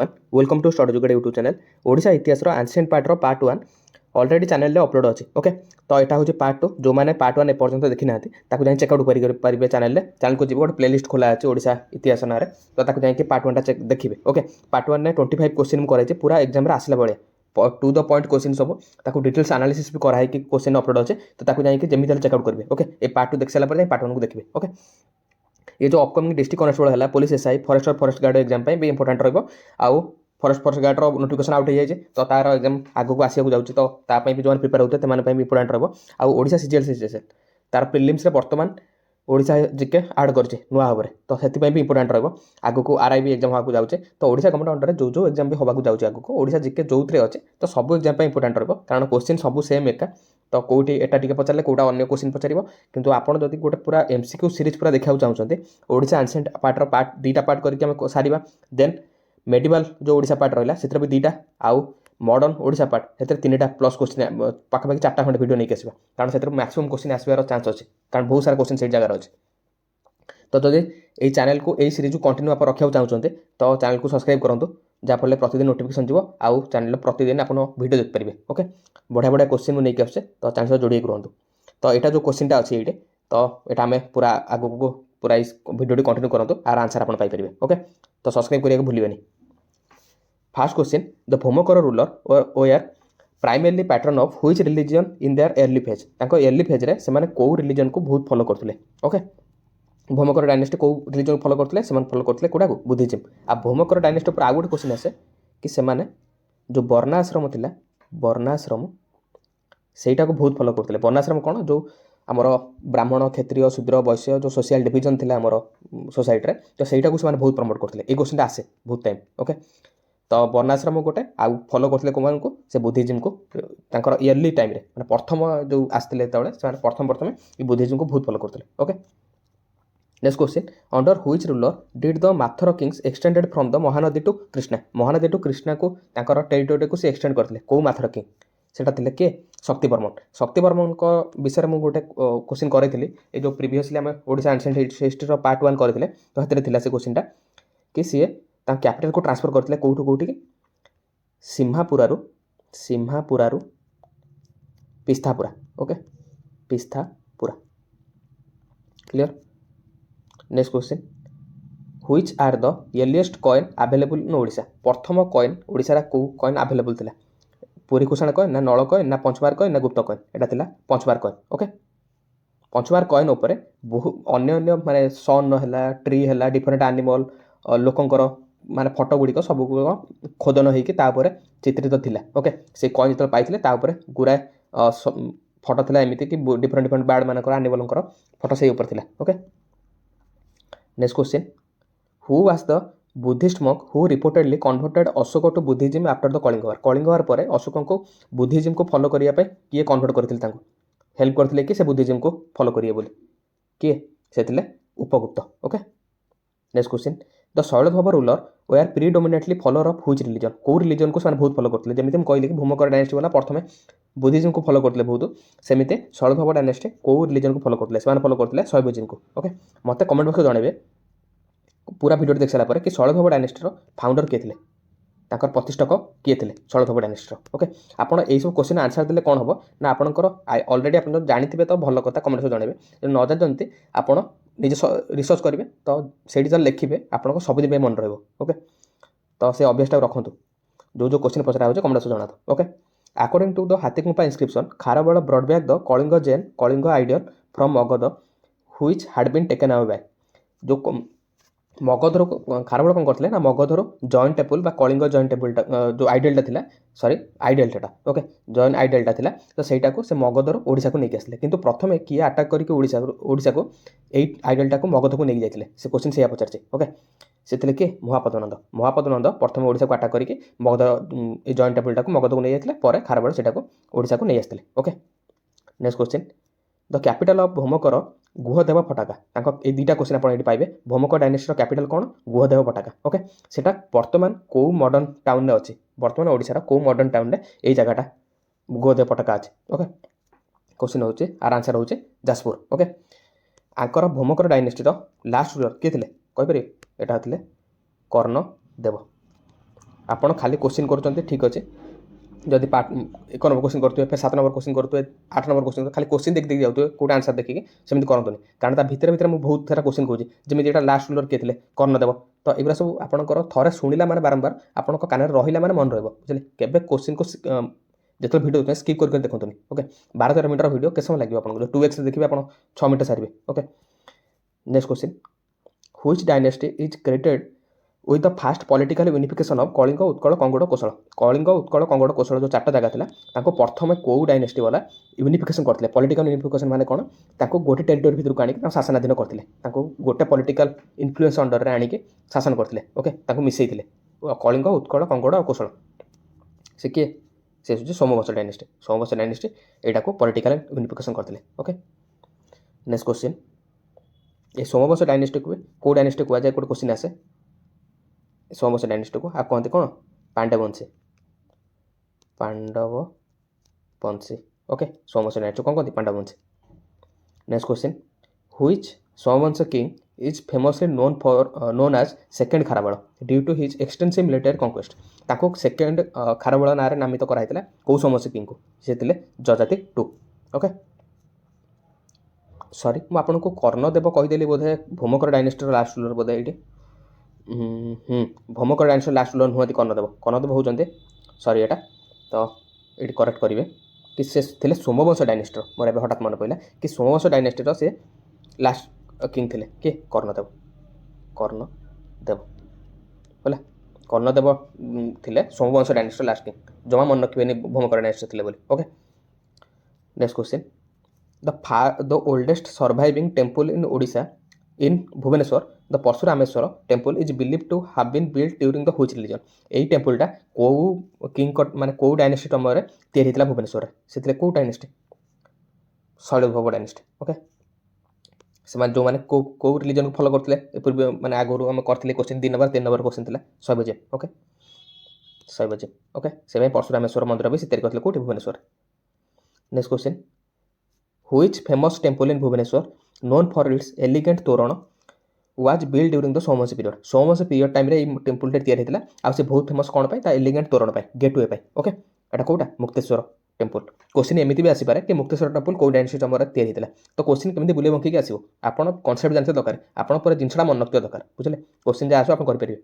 Welcome to Study Educate YouTube channel Odisha इतिहास ancient पार्टर part 1 already channel upload अच्छी okay तो यहाँ हूँ पार्ट 2 जो मैंने पार्ट 1 एपर्तंत देखी ना जाए चेकआउट करेंगे चैनल को जी गोटे प्लेलिस्ट खोला अच्छे ओडिशा इतिहास ना तो जाकि पार्ट 1 टा देखिए ओके पार्ट 1 में 25 क्वेश्चन कराई पूरा एग्जाम आसला भाया टू द पॉइंट क्वेश्चन सब डिटेल्स एनालिसिस भी कराई कि क्वेश्चन अपलोड अच्छे तो जाकि जमी चेकआउट करेंगे ओके ये पार्ट 2 देख सारा पार्ट 1 को देखिए ओके ये जो अपकमिंग डिस्ट्रिक्ट कनेस्टेबल है police SI forest guard exam भी इंपोर्टेंट रहा आउ फॉरेस्ट गार्ड नोटिफिकेशन आउट हो जाए तो तार एग्जाम आगे को आसक जाऊँगी तो भी जो प्रिपेयर होते हैं भी इंपोर्टेंट रहा आउ ओडिशा सीजीएल सीजीएल तार प्रिलिम्स बर्तमान ओडिशा जिके आड करछे नुआ भाव तो से भी इंपोर्टेंट रहा आगो को आरआईबी एग्जाम होगा जाऊे तो ओडिशा गवर्नमेंट अंडर जो एग्जाम भी होगा जाऊँगी आगो को ओडिशा जिके जो अच्छे तो सब एग्जाम इंपोर्टेंट रहा कारण क्वेश्चन सब सेम एका तो कौटी एटा टिके पचारे कौटा अन्य क्वेश्चन पचार किंतु आपड़ जब गोटे पूरा एमसीक्यू सीरीज पूरा देखा चाहते ओडिशा एंशिएंट पार्टर पार्ट दुईटा पार्ट करके सारिबा देन मेडिवल जो ओडिशा पार्ट रहा से भी दुईटा आउ मॉडर्न ओडिशा पार्ट से 3टा प्लस क्वेश्चन पाखापाखि 4टा खंडे वीडियो नहीं आसवा कारण से मैक्सिमम क्वेश्चन आसबार चांस अच्छे कारण बहुत सारा क्वेश्चन से जगह अच्छे तो जब ये चैनल को यही सीरीज कंटिन्यू आप रखा चाहते तो चैनल को सब्सक्राइब करूँ जहाँफल प्रतिदिन नोटिफिकेशन जीव आउ चैनल प्रतिदिन आप वीडियो देखिपारे ओके बढ़िया बढ़िया क्वेश्चन नहीं आसे तो चैनल सहित जोड़ी रुहतु तो यहाँ जो क्वेश्चनटा अच्छे ये तो यहाँ आम पूरा आग को पूरा भिडियो कंटिन्यू करूँ आर आंसर आप पाइपर ओके तो सब्सक्राइब करिए भूलें first question the Bhaumakara ruler were primarily patrons of which religion in their early phase early phase रे से कौ रिलीजन को बहुत फॉलो करते ओके भौमकर डायनेस्टी कौ रिलीजन फॉलो करते फॉलो करते कौटा को बुद्धिज्म आ भौमकर डायनेस्टी पर आउ गोटे क्वेश्चन आसे कि से जो वर्णाश्रम थिला वर्णाश्रम सेटा को बहुत फॉलो करते वर्णाश्रम कौन जो आमर ब्राह्मण क्षत्रिय शूद्र वैश्य जो सोशल डिविजन थिला आमर सोसाइटी तो सहीटा को से बहुत प्रमोट करते ये क्वेश्चन आसे बहुत टाइम ओके तो वर्णाश्रम गोटे आउ फॉलो करते कौन को से बुद्धिज्म को इयरली टाइम मैंने प्रथम जो आसते प्रथम ये बुद्धिज्म को बहुत फॉलो करते okay next question under which ruler did the Mathara kings extended from the Mahanadi to Krishna को टेरिटोरी को से एक्सटेंड करते कौ माथर किंग सेटा थिले के शक्तिवर्मन विषय में गोटे क्वेश्चन करी ये जो प्रीवियसली आम ओडिशा एंशिएंट हिस्ट्री पार्ट 1 करते तो से क्वेश्चन कि सी कैपिटल को ट्रांसफर करते कौटू कौटी की सिम्हापुरारू Pishtapura okay Pishtapura clear next question which are the earliest coin available in Odisha प्रथम कॉइन ओडिशा को कॉइन अवेलेबल थिला पुरी कुषाण कॉइन ना नल कॉइन ना पंचबार कॉइन ना गुप्त कॉइन एटा थिला पंचबार कॉइन ओके पंचबार कॉइन उपरे बहु अन्य अन्य माने सन है ट्री है डिफरेंट एनिमल लोकंकर माने फोटो गुड़िक सब खोदन होकर चित्रित थिला ओके से कॉइन जो पाई गुराए फोटो थिला एमती कि डिफरेंट डिफरेंट बार्ड मानकर एनिमल फोटो से ऊपर थिला okay next question who was the Buddhist monk who reportedly converted Ashoka to Buddhism after the Kalinga war पर अशोक को बुद्धिज्म को फॉलो करने किए कन्वर्ट करते हेल्प करते कि से बुद्धिज्म को फॉलो करिए बोली किए से Upagupta okay next question the Sailodbhava ruler were predominantly follower of which religion कौ रिलीजन को से बहुत फॉलो करते जमी हम कहली कि भूमकर डायनेस्टी वाला प्रथम बुद्धिज्म को फॉलो करते बहुत सेमती शैलधव डायनेस्टी कौ रिलीजन को फॉलो करते फॉलो करते शैविज्म को ओके मत कमेंट बॉक्स जनइबे पूरा वीडियो देख सारा कि शैलधव डायनेस्टीर फाउंडर किए थे प्रतिष्ठक किए थे शैलधव डायनेस्टीर ओके आपड़ यही सब क्वेश्चन आंसर देले कौन हम ना आपंकर अलरेडी आप जानते तो भल कथा कमेंट जनइबे न जानते आप निजे रिसर्च करेंगे तो से लिखे आपको सबुद मन रोके तो से अभ्यास रखु जो क्वेश्चन पचरा हो कमेंट जना okay according to the Hathigumpha inscription Kharavela brought back the Kalinga Jina Kalinga idol from Magadha which had been taken away by जो मगधर खारबेल कौन करते ना मगधर जॉइंट टेबल कलिंग जॉइंट टेबल जो आइडियलटा था सॉरी आइडियलटा ओके जॉइंट आइडियलटा था तो सहीटा को से मगधर ओडिशा को लेकिन आसते किंतु प्रथम किए आटाक करके ओडिशा को यही आइडियलटा को मगध को लेकिन जाते से क्वेश्चन से पचार ओके से किए महापद नंद प्रथम ओडिशा को आटाक करके मगध ये जॉइंट टेबलटा को मगध को नहीं जाते खारबेल से ओडिशा को नहीं आसते okay next question the capital of Bhaumakara Guhadevapataka ये दुईटा क्वेश्चन आप पाइबे भौमकर डायनेस्टीर कैपिटल कौन गुहदेव फटाका ओके सेटा वर्तमान कौ मॉडर्न टाउन में अच्छी वर्तमान ओडिशार कौ मॉडर्न टाउन में यही जगहटा गुहदेव फटाका अच्छे ओके क्वेश्चन हो आर आंसर हो जाजपुर ओके आंकर भौमकर डायनेस्टीर लास्ट रूलर किए थे कहीपर यहाँ थे कर्णदेव ଆପଣ ଖାଲି क्वेश्चन କରୁଛନ୍ତି ठीक अच्छे जदि पार्ट 1 नंबर क्वेश्चन करते फिर 7 नंबर क्वेश्चन करते 8 नंबर क्वेश्चन खाली क्वेश्चन देख जाते कौट आंसर देखिए सेमती करते कारण ता भितर मुझे बहुत सारा क्वेश्चन कहूँ जमी यहाँ लास्ट रूलर किए थे कर्णदेव तो एगुरा सब आपंकर थे शुणिला मैंने बारंबार आपण कान रहा मैंने मन रहा बुझे केवे क्वेश्चन को जो भिडियो स्किप करके देखते ओके 12-13 मिनट भिडियो के समय लगे आपको 2x देखिए आप 6 मिनट सारे okay next question which dynasty is created with the first political unification of Kalinga Utkal Kongoda Koshal Kalinga Utkal Kongoda Koshal जो 4टा जगह था प्रथम कौ डायनेस्टी वाला यूनिफिकेशन करते पॉलिटिकल यूनिफिकेशन माने कौन गोटे टेरिटोरी भितर को आनिक शासनाधीन करते गोटे पॉलिटिकल इन्फ्लुएंस अंडर में आनिक शासन करते ओके मिसई कलिंग उत्कल कंगोड़ और कौशल से किए से हूँ सोमवंश डायनेस्टी यहाँ को पॉलिटिकल यूनिफिकेशन करते ओके नेक्स्ट क्वेश्चन ये सोमवंश डायनेस्टी को कौ डायनेस्टी कहुए गोटे क्वेश्चन आसे सोमवंश डायनेस्टी को आप कहते कौन पांडववंशी ओके सोमवंश डायनेस्टी कौन कहते Pandavavamshi next question which Somavamsha king is famously known as second Kharavela due to his extensive military conquest ताको सेकेंड खारबाल ना नामित कराइला कौ सोमवंश किंग को से जजाति 2 ओके सॉरी मुझे आपको कर्णदेव कहीदेली बोधे भूमकर डायनेस्टी लास्ट रूलर बोधे ये भौमकर डायनेस्टी लास्ट रूलर नुहति कर्णदेव होते सॉरी यहाँ तो ये करेक्ट करेंगे कि से थे सोमवंश डायनेस्टी मोर ए हठात मन पड़ा कि सोमवंश डायनेस्टी से लास्ट किंग थे कि कर्णदेव है कर्णदेव थे सोमवंश डायनेस्टी लास्ट किंग जमा मन रखिए भौमकर डायनेस्टी थे okay next question the oldest surviving temple in Odisha in Bhubaneswar the Parashurameswar temple is believe to have been built during the which religion यही टेम्पलटा कौ किंग माने कौ डायनेस्टी टाइम या भुवनेश्वर से कौ डायनेस्टी शैलभोग डायनेस्टी ओके से जो मैंने कौ रिलीजन को फॉलो करते पूर्व मैंने आगुरी आम करते क्वेश्चन 2 नंबर 3 नंबर क्वेश्चन था शैवजिम ओके शैवजिम ओके से परशुरामेश्वर मंदिर भी से करते कौटी Bhubaneswar next question which famous temple in Bhubaneswar known for its elegant torana was built during the Somavamsha period Somavamsha period time रे टेम्पल तैयारी होता आ से बहुत फेमस कौन पाई एलिगेंट तोरण पाई गेटवे पाई ओके एटा कोटा मुक्तेश्वर टेम्पल क्वेश्चन एमती भी आसीपे कि मुक्तेश्वर टेम्पल कौ डायनेस्टी टाइम तैयारी होता तो क्वेश्चन केमी बुले बंकी आसो आप कनसेप्ट जानते दरकार आप पूरा जिनसा मन रखते दरकार बुझे क्वेश्चन जहाँ आसो आप करेंगे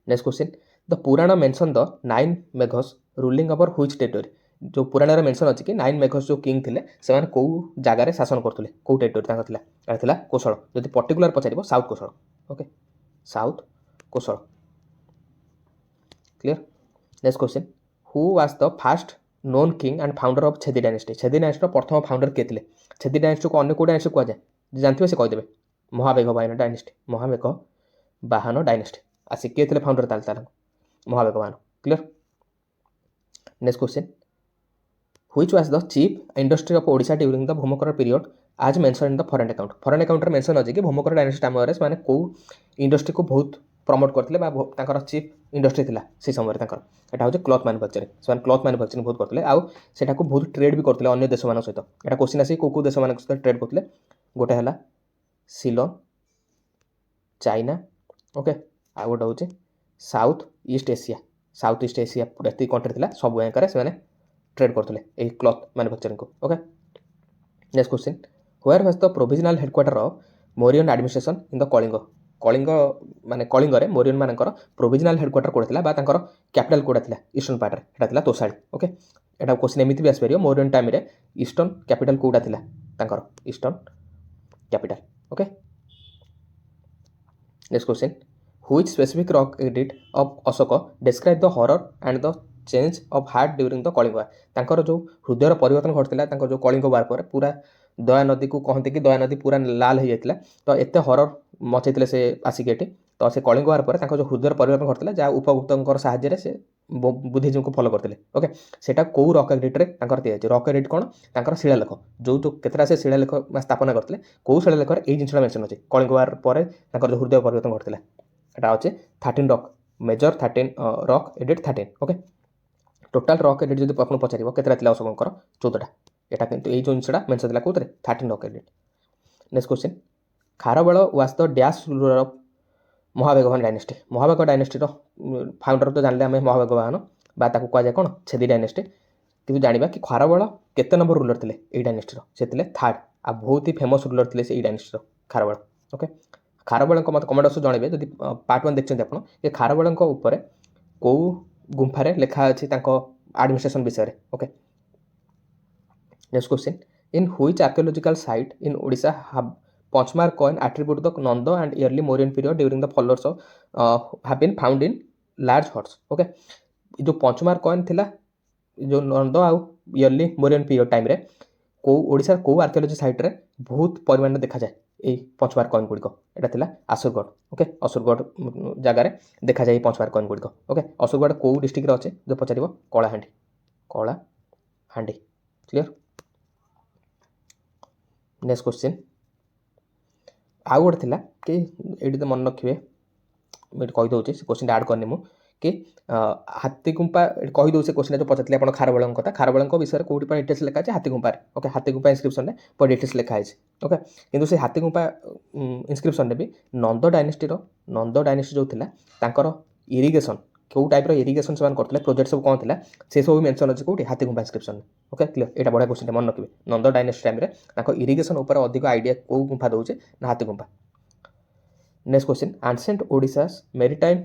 next question the Purana mention the 9 Meghas ruling over which territory जो पुराण मेंशन अच्छी कि 9 मेघस जो किंग थे से कौ जगार शासन करते कौ टेरिटोरी कौशल जो particular Pachar south Kaushal okay south Kaushal clear next question who was the fast known king and founder of Chhedi dynasty प्रथम फाउंडर किए थे छेदी डायनेस्टी को अन्य कौ डायनेस्टी कहुए जानते से कहीदेवे महामेघ बाहन डायनेस्टी महामेघ बाहन डायनेस्टी आसी किए थे फाउंडर ताल महामेघ बाहन clear next question which was the chief industry of Odisha during the Bhaumakara period as mention in the foreign account mention अच्छे कि भूमकर डायनेस्टी टाइम से कौ इंडस्ट्री को बहुत प्रमोट करते चीफ इंडस्ट्री थी से समय यहाँ हूँ क्लथ मैन्युफैक्चरिंग से क्लथ मैन्युफैक्चरिंग बहुत करते आउ बहुत ट्रेड भी करते अन्य देश मान सहित यहाँ क्वेश्चन आसी कौ देश मान सहित ट्रेड करते गोटे है सिलोन चाइना ओके आ गोटे हूँ साउथ ईस्ट एशिया पूरा ये कंट्री थी सब यहाँ से ट्रेड करते क्लथ मैन्युफैक्चरिंग को okay next question where was the provisional headquarter of Mauryan administration in the Kalinga माने कलिंग रे मोरियन मानकर प्रोविजनल हेडक्वार्टर कोड थिला बा तांकर कैपिटल कोड थिला ईस्टर्न पार्ट रे एटा थिला तोसाळी ओके एटा क्वेश्चन एमिति भी आसपेरियो मोरियन टाइम रे ईस्टर्न कैपिटल कोडा थिला तांकर eastern capital okay next question which specific rock एडिट of Ashoka describe the horror and the change of heart during the Kalinga war तांकर जो हृदय परिवर्तन घटता तांकर जो कलिंग वार पर पूरा दया नदी को कहते कि दया नदी पूरा लाल हो जाता तो एत हरर मचेते से आसिक ये तो से कलिंग वार पर जो हृदय परिवर्तन घटता जहाँ उपभोक्ता साहाय्य से बुद्धिजीवी को फॉलो करते ओके सेटा कौ रॉक एडिट रे रॉक एडिट कौन तांकर शिलालेख जो केतटा से शिलालेख स्थापना करते कौ शिलालेख ये जिनसा मेंशन अच्छे कलिंग वार पर जो हृदय परिवर्तन घटता यहाँ अच्छे 13 रॉक मेजर 13 रॉक एडिट 13 ओके टोटाल रॉक एडिट जो आपको पचार केतटा अशोकर 14टा यहाँ किंतु ये जो जिनसा मेंशन था कौन 13 rock edit next question खारबाल was the dash ruler of ମହାବେଗବାନ dynasty ମହାବେଗ ଡାଇନେଷ୍ଟିର founder ତ ଜାଣିଲେ ଆମେ ମହାବେଗବାନ ବା ତାକୁ କୁହାଯାଏ କ'ଣ ଛେଦି ଡାଇନେଷ୍ଟି। କିନ୍ତୁ ଜାଣିବା କି ଖାରବେଳ କେତେ ନମ୍ବର ରୁଲର ଥିଲେ ଏଇ ଡାଇନେଷ୍ଟିର, ସେ ଥିଲେ ଥାର୍ଡ଼। ଆଉ ବହୁତ ହି ଫେମସ୍ ରୁଲର ଥିଲେ ସେ ଏଇ ଡାଇନେଷ୍ଟିର ଖାରବେଳ। ଓକେ, ଖାରବେଳଙ୍କ ମୋତେ କମେଣ୍ଟ ବକ୍ସରେ ଜଣାଇବେ ଯଦି ପାର୍ଟ 1 ଦେଖିଛନ୍ତି ଆପଣ ଯେ ଖାରବେଳଙ୍କ ଉପରେ କେଉଁ ଗୁମ୍ଫାରେ ଲେଖା ଅଛି ତାଙ୍କ ଆଡମିନିଷ୍ଟ୍ରେସନ ବିଷୟରେ। Okay, next question in which archaeological site in Odisha have Ponchmar coin attribute the Nanda and early Mauryan period during the followers of have been found in large hordes. Okay, जो पंचमार कॉइन थिला जो नंद आउ yearly Mauryan period time रे को ओडिसा को archaeology site रे बहुत परिमाण देखा जाए ए पंचमार कॉइन गुड़िक एटा थिला असुरगढ़। ओके, असुरगढ़ जगार देखा जाए पंचमार कॉइन गुड़िक। ओके, असुरगढ़ को डिस्ट्रिक्ट रे अच्छे जो पचार Kalahandi Kalahandi. Clear. Next question आउ गोटे थिला कि ये तो मन रखिए मुझे कहीदे से क्वेश्चन आड करनी मु कि हाथीगुंपा कहीदे से क्वेश्चन जो पचारे आप खारबेल कथा खारबेल विषय कौटी डिटेल्स लिखा है हाथीगुंपा। ओके, हाथीगुंपा इनस्क्रिप्शन में डिटेल्स लिखा है। ओके, किंतु से हाथीगुंपा इनस्क्रिप्शन भी नंद डायनेस्टी जो थिला तांकर इरिगेशन कौ टाइप इरिगेशन से करते प्रोजेक्ट सब कौन था से सब मेंशन अच्छे कौटी हाथीगुंपा इनस्क्रिप्शन। Okay, clear. यहाँ बढ़िया क्वेश्चन मन रखिए नंद डायनेस्टी टाइम में इरिगेशन उपर अधिक आइडिया कौ गुंफा दौचे ना Hathigumpha. Next question ancient Odisha's maritime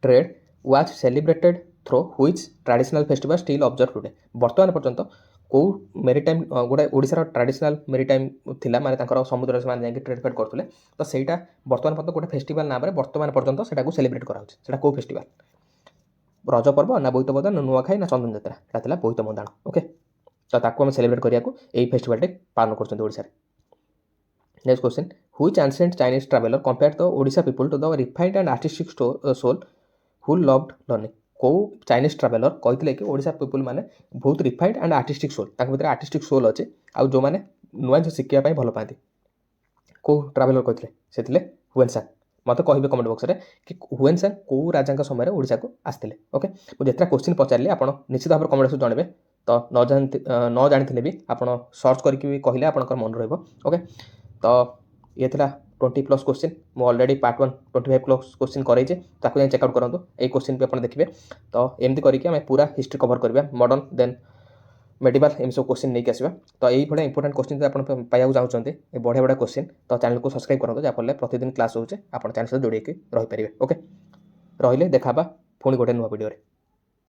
trade was celebrated through which traditional festival still observe today. वर्तमान पर्यंत कौ मेरीटाइम गोटे ओडिशार ट्रेडिशनल मेरीटाइम थिला माने तांकर समुद्र से माने ट्रेड फेड करथुले तो सेटा वर्तमान पर्यंत गोटे फेस्टिवल नाम रे वर्तमान पर्यंत सेटा सेलिब्रेट करा होछि। सेटा को फेस्टिवल रज पर्व ना बोईत बदान नुआखाई ना चंदन यात्रा एटा थिला बोईत बदान। ओके, तो ताको हम सेलिब्रेट करिया को एई फेस्टिवल टे पालन करछन ओडिसा रे। Next question which ancient Chinese traveller compared the Odisha people to the refined and artistic soul who loved learning. को चाइनीज ट्रैवलर कहते कि ओडिशा पीपल माने बहुत रिफाइंड एंड आर्टिस्टिक सोल भीतर आर्टिस्टिक सोल अच्छे आउ जो मैंने नुआ जो शिखा भल पाती को ट्रैवलर कहते से हुएनसांग। मत कहे कमेंट बक्स में कि हुएनसांग को राजा समय ओडिशा को आसते। ओके, मुझे जितना क्वेश्चन पचारे आप निश्चित भाव कमेंट बक्स जनइबे तो न जानी भी आप सर्च करके कहले आप मन रही। ओके, तो ये थिला 20+ क्वेश्चन मु ऑलरेडी पार्ट 1 25+ क्वेश्चन करे ताकू जाई चेकआउट करंतु ए क्वेश्चन पे अपन देखिए। तो एमती करके आम पूरा हिस्ट्री कवर करबा मॉडर्न देन मेडिवल एम सब क्वेश्चन नहीं आसवा। तो यही भाई इंपोर्टेंट क्वेश्चन जो आप पाइबा चाहते बढ़िया बढ़िया क्वेश्चन तो चैनल को सब्सक्राइब करूँ जहाँफल प्रतिदिन क्लास होचे आप चैनल सहित जोड़े रही पारे। ओके, रही देखा पुणी गोटे नुआ वीडियो।